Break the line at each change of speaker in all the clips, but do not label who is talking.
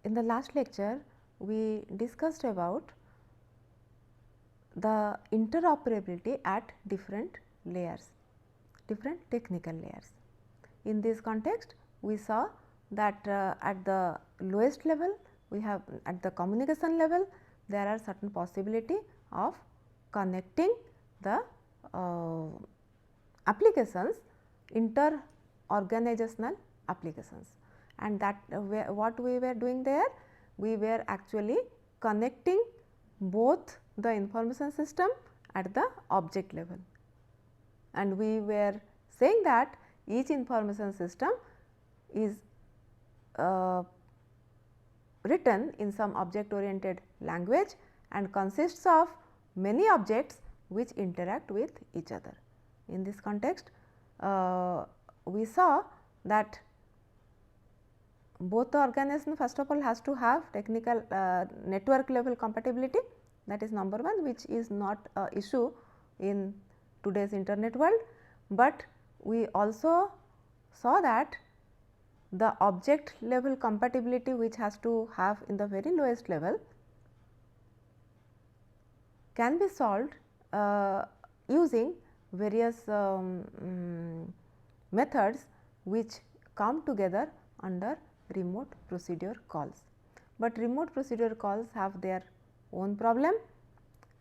in the last lecture we discussed about the interoperability at different layers, different technical layers. In this context, we saw that at the lowest level, we have at the communication level, there are certain possibility of connecting the applications, inter-organizational applications, and that what we were doing there, we were actually connecting both the information system at the object level, and we were saying that each information system is written in some object oriented language and consists of many objects which interact with each other. In this context, we saw that both the organization first of all has to have technical network level compatibility, that is number one, which is not a issue in today's internet world, but we also saw that the object level compatibility which has to have in the very lowest level can be solved using various methods which come together under remote procedure calls. But remote procedure calls have their own problem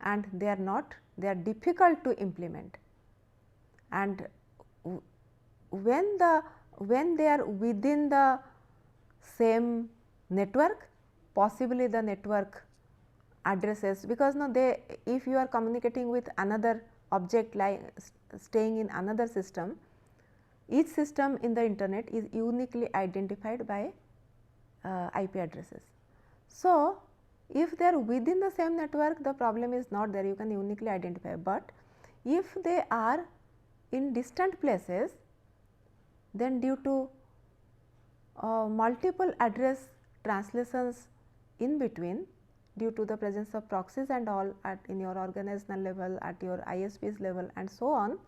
and they are difficult to implement, and when they are within the same network, possibly the network addresses, because now they, if you are communicating with another object like staying in another system, each system in the internet is uniquely identified by IP addresses. So, if they are within the same network, the problem is not there, you can uniquely identify, but if they are in distant places, then due to multiple address translations in between, due to the presence of proxies and all at in your organizational level, at your ISP's level and so on,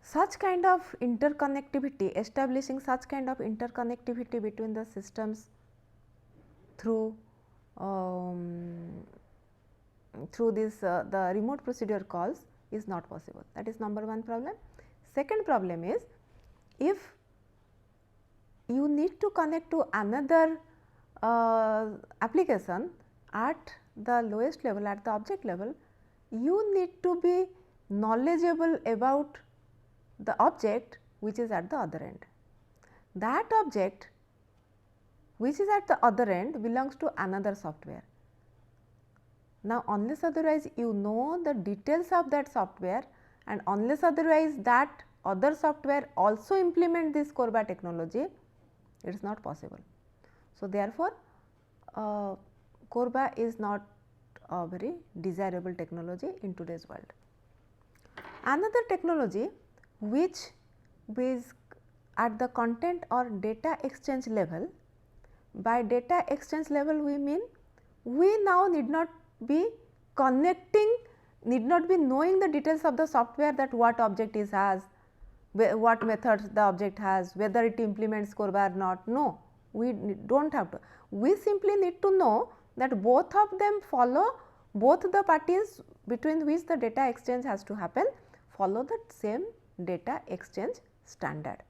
such kind of interconnectivity, establishing such kind of interconnectivity between the systems through this the remote procedure calls is not possible. That is number one problem. Second problem is, if you need to connect to another application at the lowest level, at the object level, you need to be knowledgeable about the object which is at the other end. That object which is at the other end belongs to another software. Now, unless otherwise you know the details of that software, and unless otherwise that other software also implement this CORBA technology, it is not possible. So, therefore, CORBA is not a very desirable technology in today's world. Another technology which is at the content or data exchange level, by data exchange level we mean we now need not be connecting, need not be knowing the details of the software, that what object is has, what methods the object has, whether it implements CORBA or not. No, we do not have to. We simply need to know that both of them follow, both the parties between which the data exchange has to happen follow the same data exchange standard.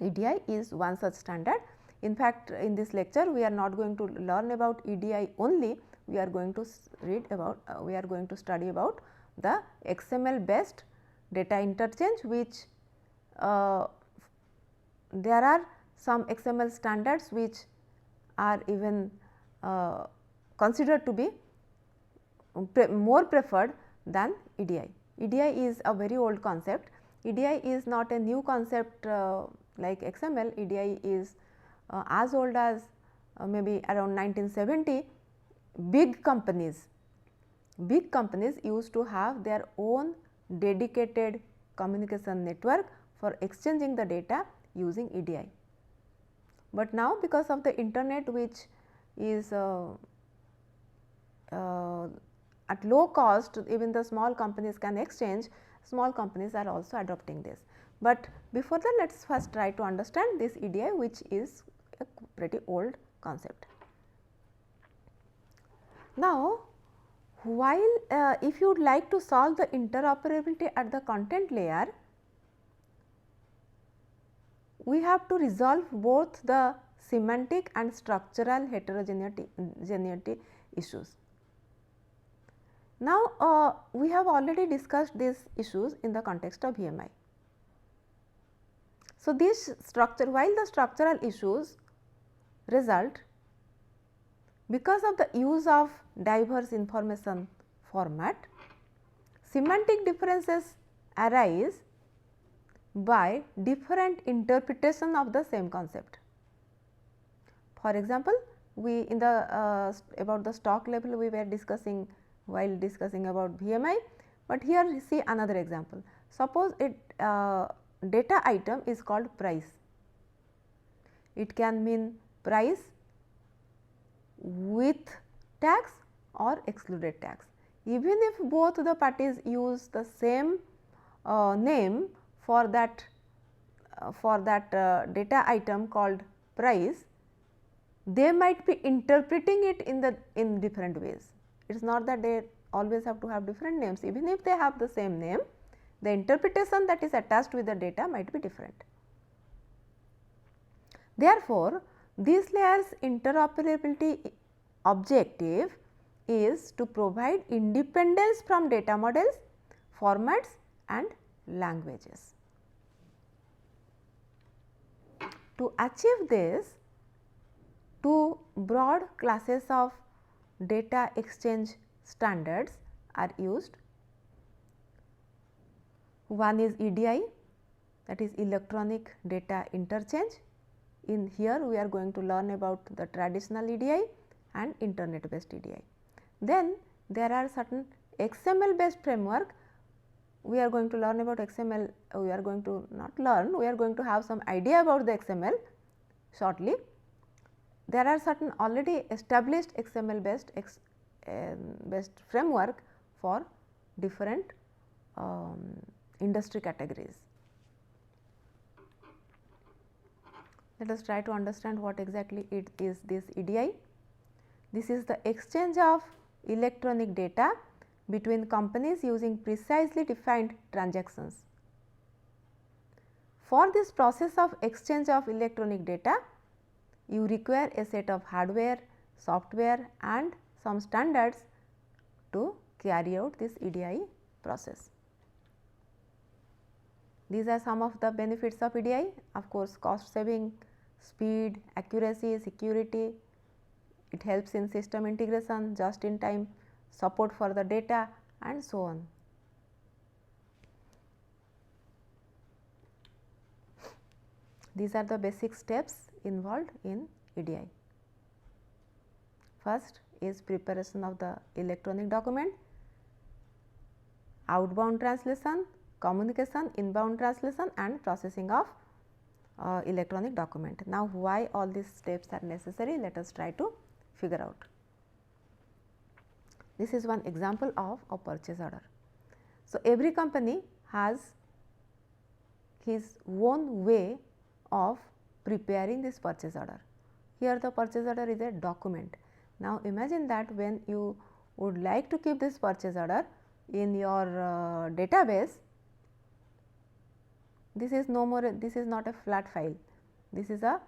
EDI is one such standard. In fact, in this lecture we are not going to learn about EDI only, we are going to read about, we are going to study about the XML based data interchange, which there are some XML standards which are even considered to be more preferred than EDI. EDI is a very old concept. EDI is not a new concept like XML. EDI is as old as maybe around 1970. Big companies used to have their own dedicated communication network for exchanging the data using EDI. But now, because of the internet which is at low cost, even the small companies can exchange, small companies are also adopting this. But before that, let us first try to understand this EDI, which is a pretty old concept. Now, while if you would like to solve the interoperability at the content layer, we have to resolve both the semantic and structural heterogeneity issues. Now, we have already discussed these issues in the context of VMI. So, this structure, while the structural issues result because of the use of diverse information format, semantic differences arise by different interpretation of the same concept. For example, we in the about the stock level we were discussing while discussing about VMI, but here we see another example. Suppose it data item is called price. It can mean price with tax or excluded tax. Even if both the parties use the same name for that data item called price, they might be interpreting it in different ways. It is not that they always have to have different names. Even if they have the same name, the interpretation that is attached with the data might be different. Therefore, this layer's interoperability objective is to provide independence from data models, formats and languages. To achieve this, two broad classes of data exchange standards are used. One is EDI, that is electronic data interchange. In here we are going to learn about the traditional EDI and internet based EDI. Then there are certain XML based framework. We are going to learn about XML, we are going to not learn, we are going to have some idea about the XML shortly. There are certain already established XML based framework for different industry categories. Let us try to understand what exactly it is this EDI. This is the exchange of electronic data between companies using precisely defined transactions. For this process of exchange of electronic data, you require a set of hardware, software and some standards to carry out this EDI process. These are some of the benefits of EDI, of course, cost saving, speed, accuracy, security. It helps in system integration, just in time support for the data and so on. These are the basic steps involved in EDI. First is preparation of the electronic document, outbound translation, communication, inbound translation and processing of electronic document. Now, why all these steps are necessary? Let us try to figure out. This is one example of a purchase order. So, every company has his own way of preparing this purchase order. Here the purchase order is a document. Now, imagine that when you would like to keep this purchase order in your database, this is no more, this is not a flat file, this is a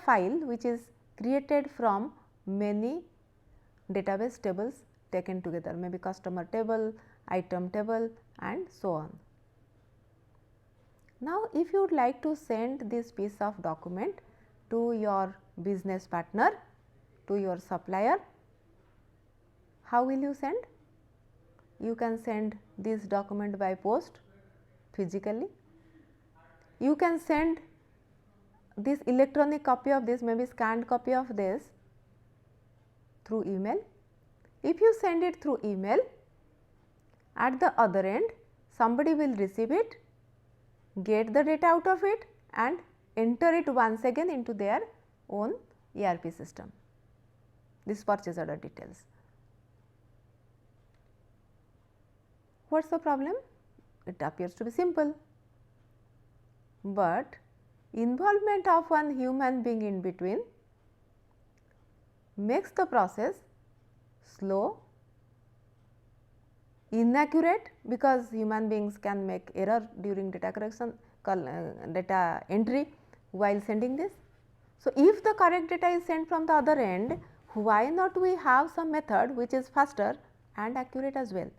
file which is created from many database tables taken together, maybe customer table, item table and so on. Now, if you would like to send this piece of document to your business partner, to your supplier, how will you send? You can send this document by post physically. You can send this electronic copy of this, maybe scanned copy of this through email. If you send it through email, at the other end somebody will receive it, get the data out of it and enter it once again into their own ERP system, this purchase order details. What is the problem? It appears to be simple, but involvement of one human being in between makes the process slow, inaccurate, because human beings can make error during data correction, data entry while sending this. So, if the correct data is sent from the other end, why not we have some method which is faster and accurate as well,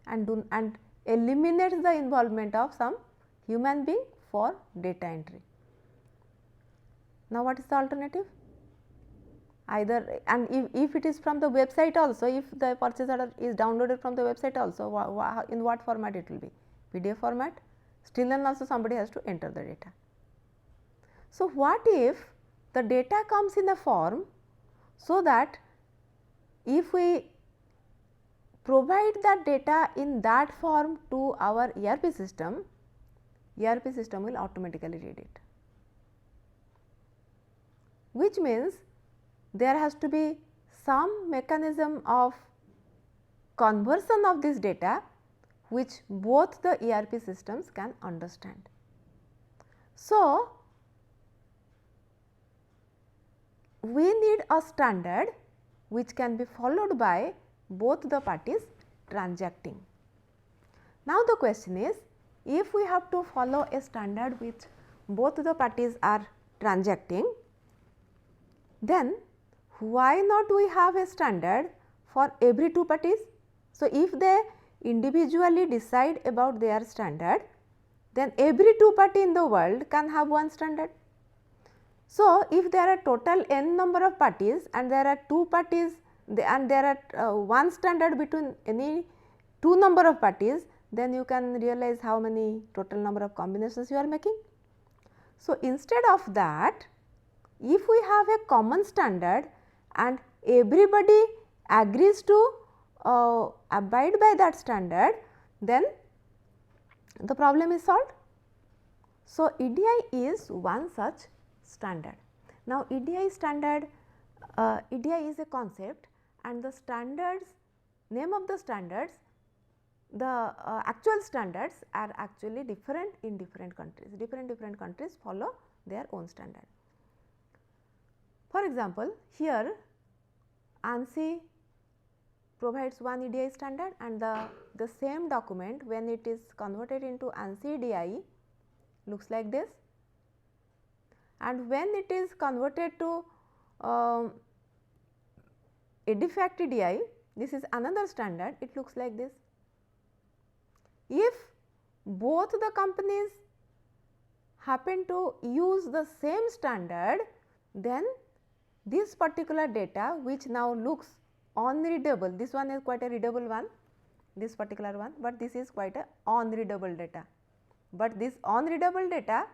and eliminates the involvement of some human being for data entry. Now, what is the alternative? Either, and if it is from the website also, if the purchase order is downloaded from the website also, in what format it will be? PDF format, still then also somebody has to enter the data. So, what if the data comes in a form, so that if we provide that data in that form to our ERP system will automatically read it, which means there has to be some mechanism of conversion of this data which both the ERP systems can understand. So, we need a standard which can be followed by both the parties transacting. Now, the question is, if we have to follow a standard which both the parties are transacting, then why not we have a standard for every two parties? So, if they individually decide about their standard, then every two party in the world can have one standard. So, if there are total n number of parties and there are two parties and there are one standard between any two number of parties, then you can realize how many total number of combinations you are making. So, instead of that, if we have a common standard and everybody agrees to abide by that standard, then the problem is solved. So, EDI is one such standard. Now, EDI standard, EDI is a concept, and the standards, name of the standards, the actual standards are actually different in different countries. Different countries follow their own standard. For example, here ANSI provides one EDI standard, and the same document, when it is converted into ANSI EDI, looks like this, and when it is converted to EDIFACT EDI, this is another standard, it looks like this. If both the companies happen to use the same standard, then this particular data, which now looks unreadable, this one is quite a readable one, this particular one, but this is quite a unreadable data. But this unreadable data,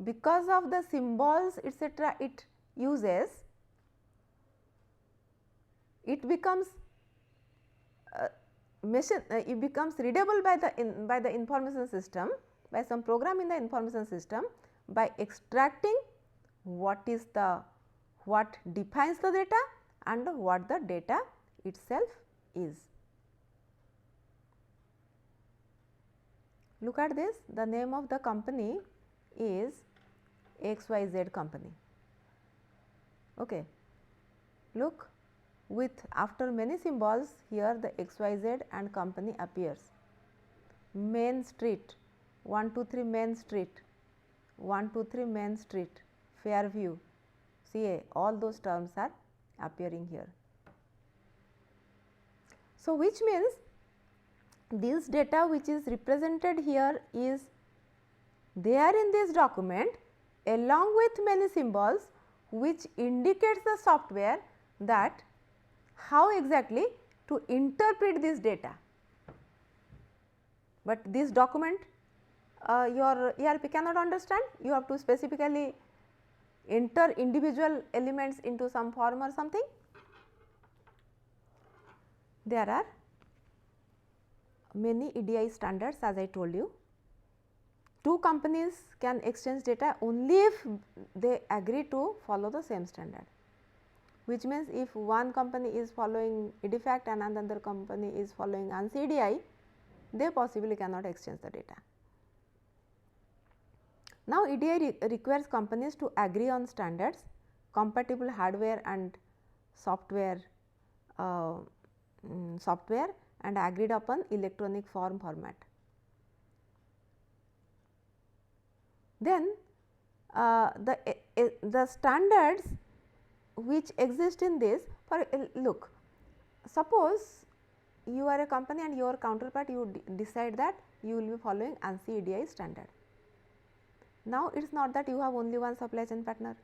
because of the symbols etc. it uses, it becomes it becomes readable by the information system, by some program in the information system, by extracting what defines the data and what the data itself is. Look at this, the name of the company is XYZ company. Okay. Look, with after many symbols, here the XYZ and company appears. Main Street, 123 Main Street, 123 Main Street, Fairview, CA, all those terms are appearing here. So, which means this data which is represented here is there in this document along with many symbols, which indicates the software that how exactly to interpret this data. But this document your ERP cannot understand, you have to specifically enter individual elements into some form or something. There are many EDI standards, as I told you. Two companies can exchange data only if they agree to follow the same standard, which means if one company is following EDIFACT and another company is following ANSI EDI, they possibly cannot exchange the data. Now, EDI requires companies to agree on standards, compatible hardware and software software and agreed upon electronic form format. Then the standards which exist in this, for look, suppose you are a company and your counterpart you decide that you will be following ANSI EDI standard. Now, it is not that you have only one supply chain partner,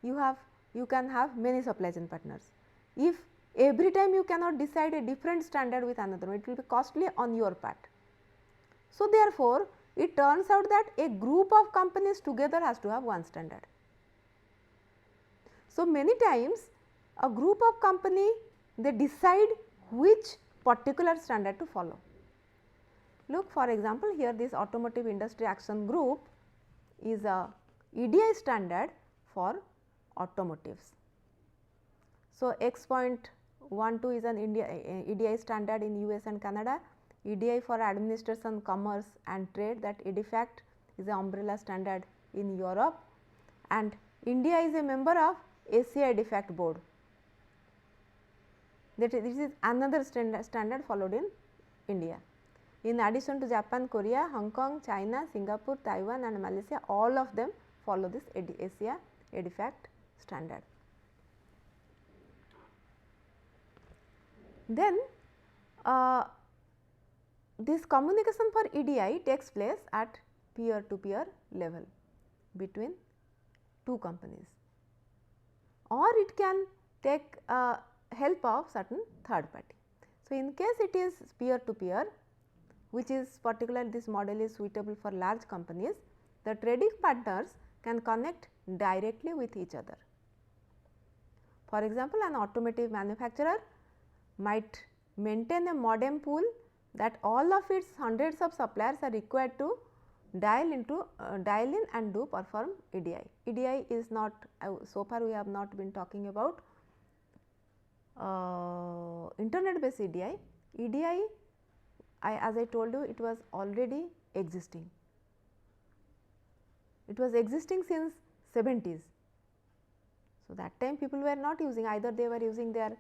you can have many supply chain partners. If every time you cannot decide a different standard with another, it will be costly on your part. So, therefore, it turns out that a group of companies together has to have one standard. So, many times a group of company they decide which particular standard to follow. Look, for example, here this automotive industry action group is a EDI standard for automotives. So, X.12 is an EDI standard in US and Canada, EDI for administration, commerce and trade, that EDIFACT is an umbrella standard in Europe, and India is a member of Asia EDIFACT board. That is, this is another standard followed in India. In addition to Japan, Korea, Hong Kong, China, Singapore, Taiwan and Malaysia, all of them follow this Asia EDIFACT standard. Then this communication for EDI takes place at peer to peer level between two companies, or it can take help of certain third party. So, in case it is peer to peer, which is particularly this model is suitable for large companies, the trading partners can connect directly with each other. For example, an automotive manufacturer might maintain a modem pool that all of its hundreds of suppliers are required to dial in and do perform EDI. EDI is not, so far we have not been talking about internet based EDI. EDI, as I told you, it was already existing. It was existing since 70s. So, that time people were not using, either they were using their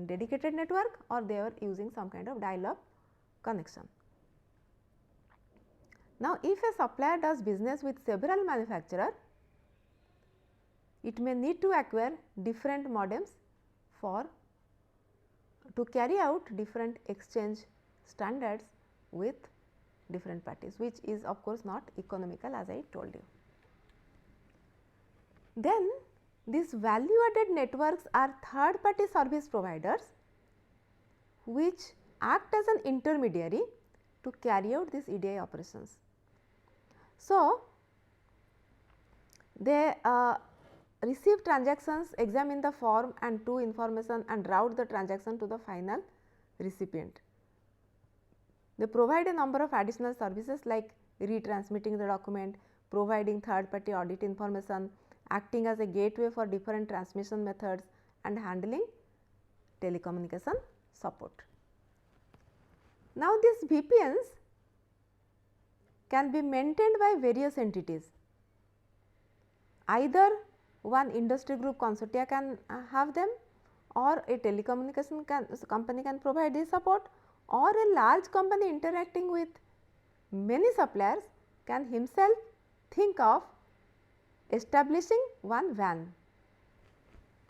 dedicated network or they were using some kind of dial up connection. Now, if a supplier does business with several manufacturers, it may need to acquire different modems to carry out different exchange standards with different parties, which is of course not economical, as I told you. Then these value added networks are third party service providers which act as an intermediary to carry out these EDI operations. So, they receive transactions, examine the form and to information and route the transaction to the final recipient. They provide a number of additional services like retransmitting the document, providing third party audit information, acting as a gateway for different transmission methods and handling telecommunication support. Now, these VPNs can be maintained by various entities. Either one industry group consortia can have them, or a telecommunication company can provide this support, or a large company interacting with many suppliers can himself think of establishing one WAN,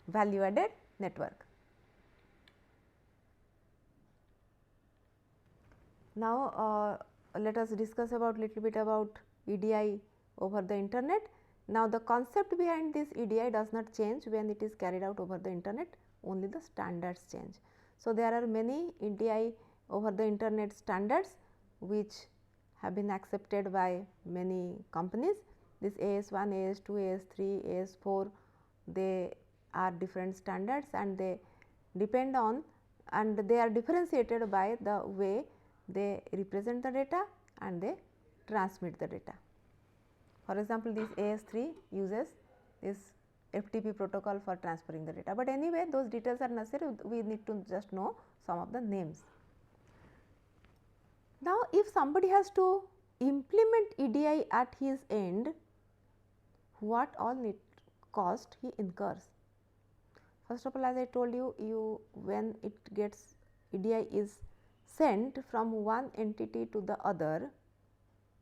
value added network. Now, let us discuss about little bit about EDI over the internet. Now, the concept behind this EDI does not change when it is carried out over the internet, only the standards change. So, there are many EDI over the internet standards which have been accepted by many companies. This AS1, AS2, AS3, AS4, they are different standards and they depend on and they are differentiated by the way they represent the data and they transmit the data. For example, this AS3 uses this FTP protocol for transferring the data, but anyway those details are necessary, we need to just know some of the names. Now, if somebody has to implement EDI at his end, what all cost he incurs. First of all, as I told you, when it gets EDI is sent from one entity to the other.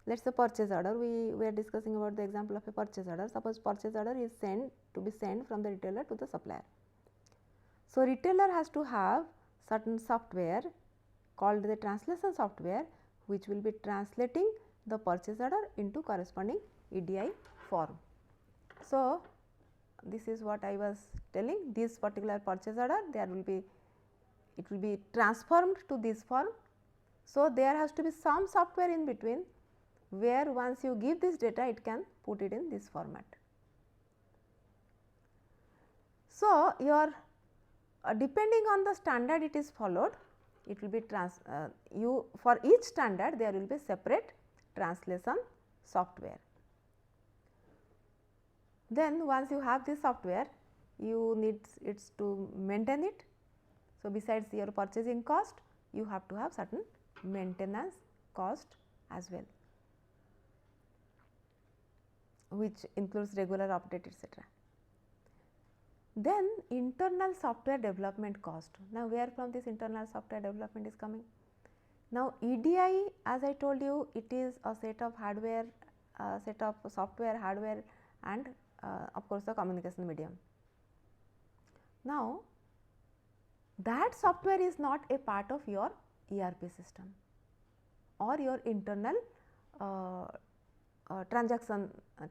Let us say purchase order, we were discussing about the example of a purchase order. Suppose purchase order is sent from the retailer to the supplier. So, retailer has to have certain software called the translation software, which will be translating the purchase order into corresponding EDI form. So, this is what I was telling, this particular purchase order, it will be transformed to this form. So, there has to be some software in between, where once you give this data, it can put it in this format. So, your depending on the standard it is followed, it will be for each standard there will be separate translation software. Then once you have this software, you need it to maintain it. So, besides your purchasing cost, you have to have certain maintenance cost as well, which includes regular update, etc. Then internal software development cost. Now, where from this internal software development is coming? Now, EDI, as I told you, it is a set of hardware, set of software, hardware, and of course, the communication medium. Now, that software is not a part of your ERP system or your internal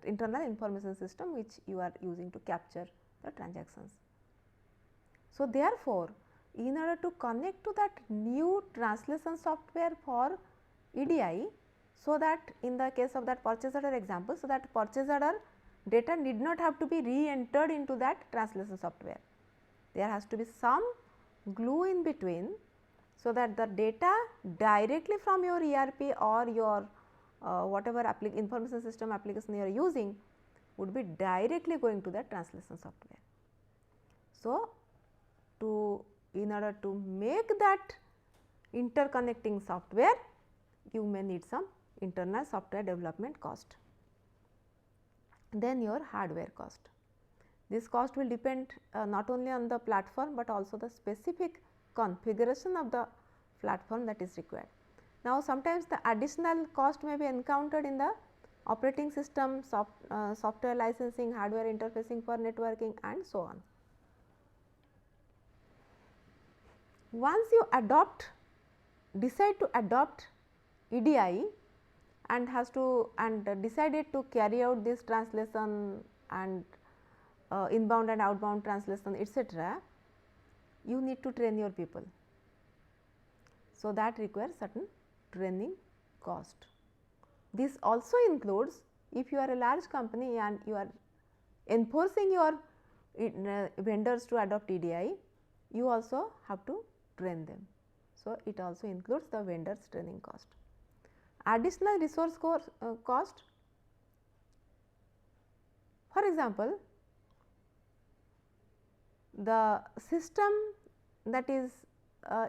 internal information system, which you are using to capture the transactions. So, therefore, in order to connect to that new translation software for EDI, so that in the case of that purchase order example, so that purchase order data need not have to be re-entered into that translation software. There has to be some glue in between, so that the data directly from your ERP or your whatever information system application you are using would be directly going to the translation software. So, in order to make that interconnecting software, you may need some internal software development cost. Then your hardware cost. This cost will depend not only on the platform, but also the specific configuration of the platform that is required. Now, sometimes the additional cost may be encountered in the operating system, software licensing, hardware interfacing for networking, and so on. Once you decide to adopt EDI and decided to carry out this translation and inbound and outbound translation, etc., you need to train your people. So, that requires certain training cost. This also includes, if you are a large company and you are enforcing your vendors to adopt EDI, you also have to train them. So, it also includes the vendors training cost. Additional resource cost, for example, the system that is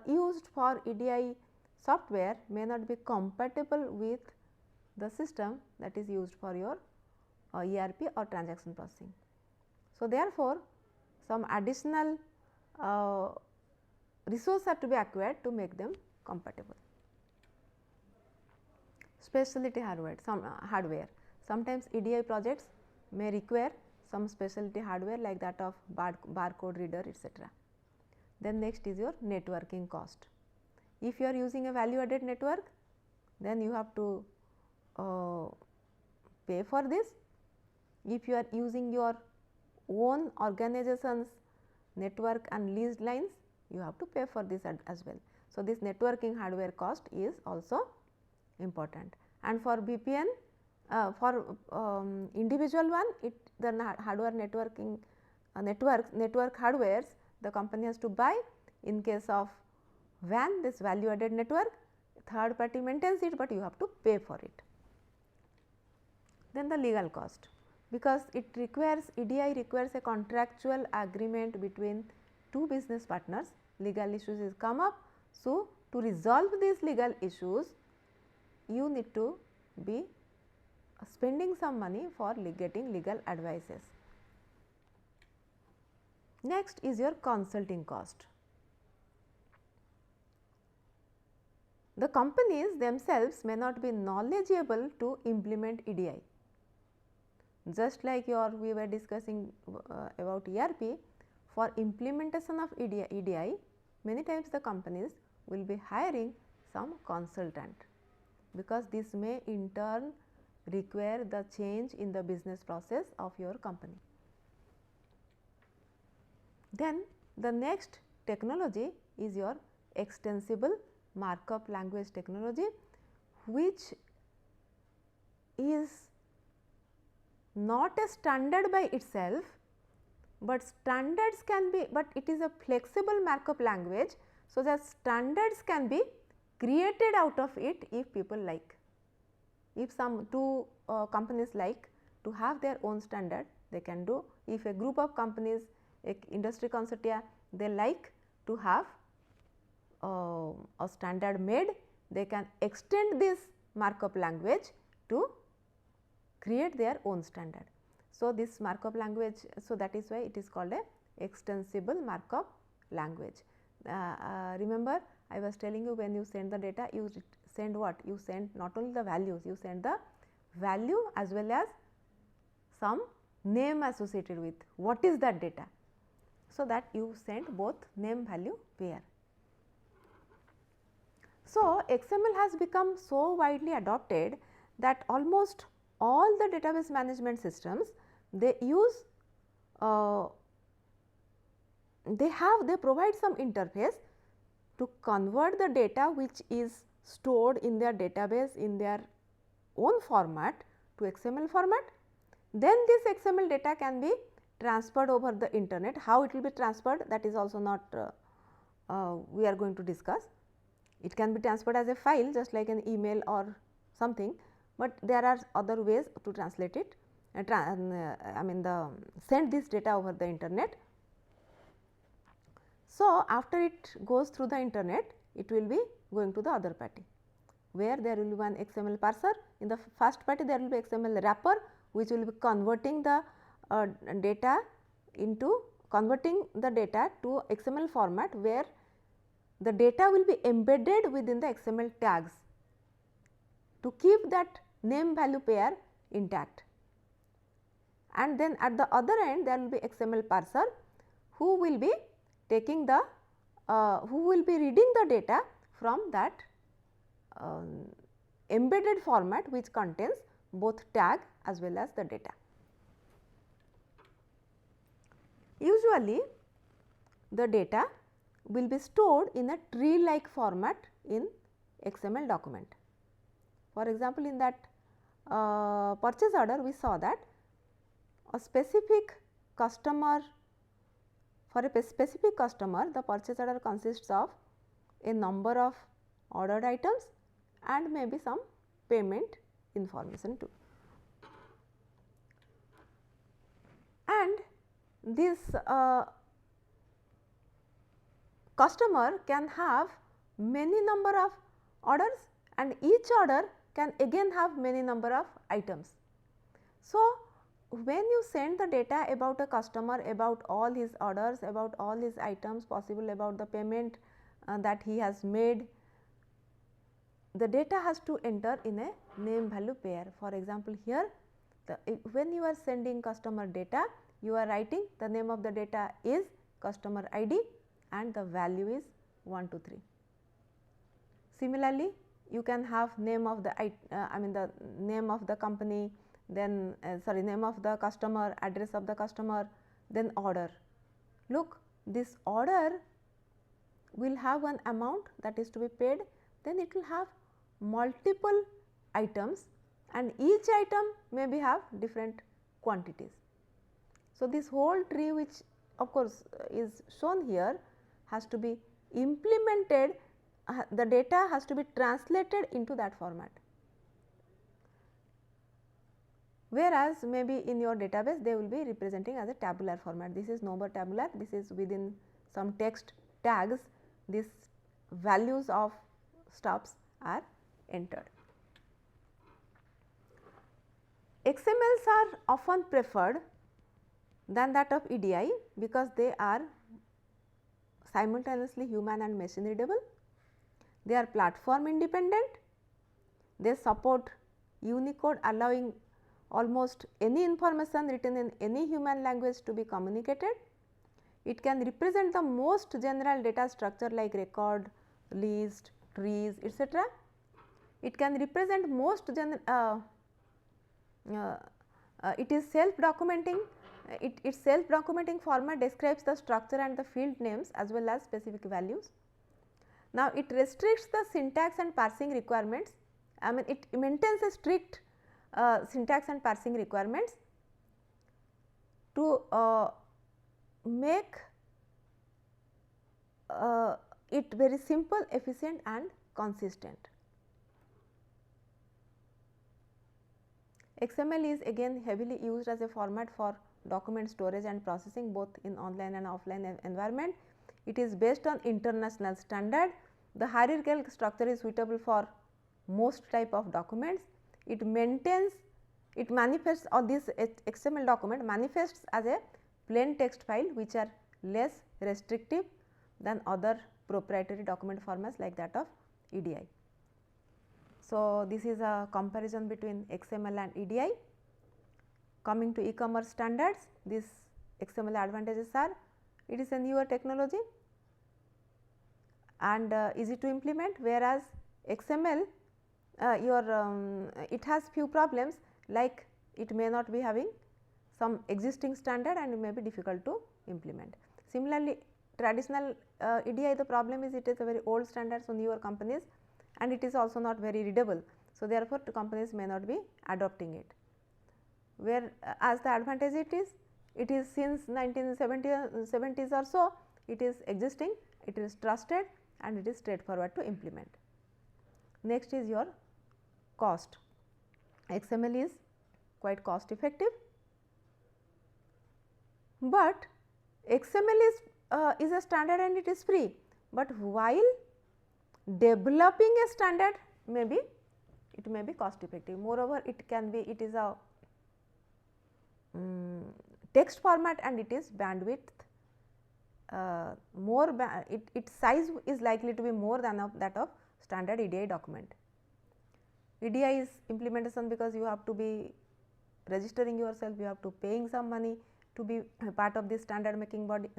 used for EDI software may not be compatible with the system that is used for your ERP or transaction processing. So, therefore, some additional resources are to be acquired to make them compatible. Specialty hardware, sometimes EDI projects may require some specialty hardware like that of barcode reader, etc. Then next is your networking cost. If you are using a value added network, then you have to pay for this. If you are using your own organization's network and leased lines, you have to pay for this as well. So, this networking hardware cost is also important, and for VPN for individual one, the hardware networking network hardwares the company has to buy. In case of WAN, this value added network, third party maintains it, but you have to pay for it. Then the legal cost, because it requires EDI requires a contractual agreement between two business partners, legal issues is come up. So, to resolve these legal issues, you need to be spending some money for getting legal advices. Next is your consulting cost. The companies themselves may not be knowledgeable to implement EDI. Just like we were discussing about ERP, for implementation of EDI, many times the companies will be hiring some consultant, because this may in turn require the change in the business process of your company. Then the next technology is your extensible markup language technology, which is not a standard by itself, but standards can be, but it is a flexible markup language. So, the standards can be created out of it if people like. If some two companies like to have their own standard, they can do. If a group of companies, industry consortia, they like to have a standard made, they can extend this markup language to create their own standard. So, this markup language, so that is why it is called a extensible markup language. Remember, I was telling you, when you send the data, you send what? You send not only the values, you send the value as well as some name associated with what is that data. So, that you send both name value pair. So, XML has become so widely adopted that almost all the database management systems, they use they provide some interface to convert the data which is stored in their database in their own format to XML format. Then this XML data can be transferred over the internet. How it will be transferred, that is also not we are going to discuss. It can be transferred as a file, just like an email or something, but there are other ways to translate it, send this data over the internet. So, after it goes through the internet, it will be going to the other party, where there will be one XML parser. In the first party, there will be XML wrapper, which will be converting the data to XML format, where the data will be embedded within the XML tags to keep that name value pair intact. And then at the other end, there will be XML parser, who will be taking the who will be reading the data from that embedded format, which contains both tag as well as the data. Usually, the data will be stored in a tree like format in XML document. For example, in that purchase order, we saw that a specific customer, for a specific customer, the purchase order consists of a number of ordered items and maybe some payment information too. And this customer can have many number of orders, and each order can again have many number of items. So, when you send the data about a customer, about all his orders, about all his items, possible about the payment that he has made, the data has to enter in a name value pair. For example, here when you are sending customer data, you are writing the name of the data is customer ID and the value is 1, 2, 3. Similarly, you can have name of the the name of the company, then name of the customer, address of the customer, then order. Look, this order will have one amount that is to be paid, then it will have multiple items and each item maybe have different quantities. So, this whole tree, which of course is shown here, has to be implemented, the data has to be translated into that format. Whereas, maybe in your database they will be representing as a tabular format. This is no more tabular, this is within some text tags, these values of stuffs are entered. XMLs are often preferred than that of EDI because they are simultaneously human and machine readable. They are platform independent. They support Unicode, allowing almost any information written in any human language to be communicated. It can represent the most general data structure like record, list, trees, etc. It can represent most it is self-documenting. Its self-documenting format describes the structure and the field names as well as specific values. Now, it restricts the syntax and parsing requirements. I mean, it maintains a strict syntax and parsing requirements to make it very simple, efficient and consistent. XML is again heavily used as a format for document storage and processing both in online and offline environment. It is based on international standard. The hierarchical structure is suitable for most type of documents. It manifests, or this XML document manifests as a plain text file which are less restrictive than other proprietary document formats like that of EDI. So, this is a comparison between XML and EDI. Coming to e-commerce standards, these XML advantages are: it is a newer technology and easy to implement, whereas XML it has few problems, like it may not be having some existing standard and it may be difficult to implement. Similarly, traditional EDI, the problem is it is a very old standard, so newer companies, and it is also not very readable. So, therefore, companies may not be adopting it, where as the advantage it is since 1970s or so, it is existing, it is trusted and it is straightforward to implement. Next is your cost. XML is quite cost effective, but XML is a standard and it is free, but while developing a standard it may be cost effective. Moreover, it is a text format and it is bandwidth its size is likely to be more than that of standard EDI document. EDI is implementation because you have to be registering yourself, you have to paying some money to be a part of this standard making body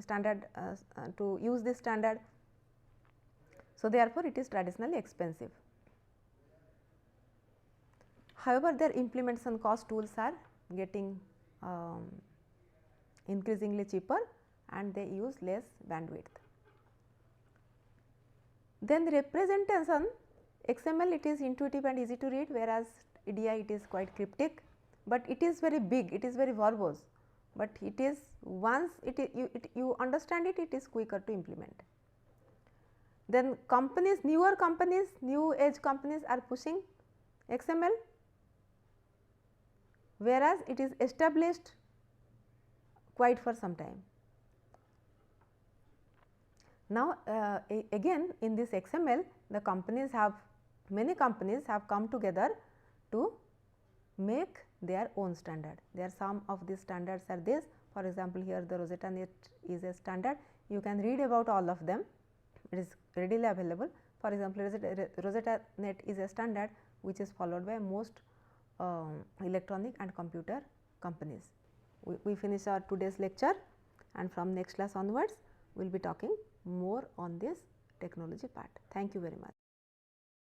to use this standard. So, therefore, it is traditionally expensive. However, their implementation cost tools are getting increasingly cheaper and they use less bandwidth. Then the representation, XML it is intuitive and easy to read, whereas EDI it is quite cryptic, but it is very big, it is very verbose, but it is once you understand it, it is quicker to implement. Then companies, newer companies, new age companies are pushing XML, whereas it is established quite for some time. Now, again in this XML, the companies have, many companies have come together to make their own standard. There are some of these standards are this, for example, here the Rosetta Net is a standard, you can read about all of them, it is readily available. For example, Rosetta Net is a standard which is followed by most electronic and computer companies. We finish our today's lecture, and from next class onwards we will be talking more on this technology part. Thank you very much.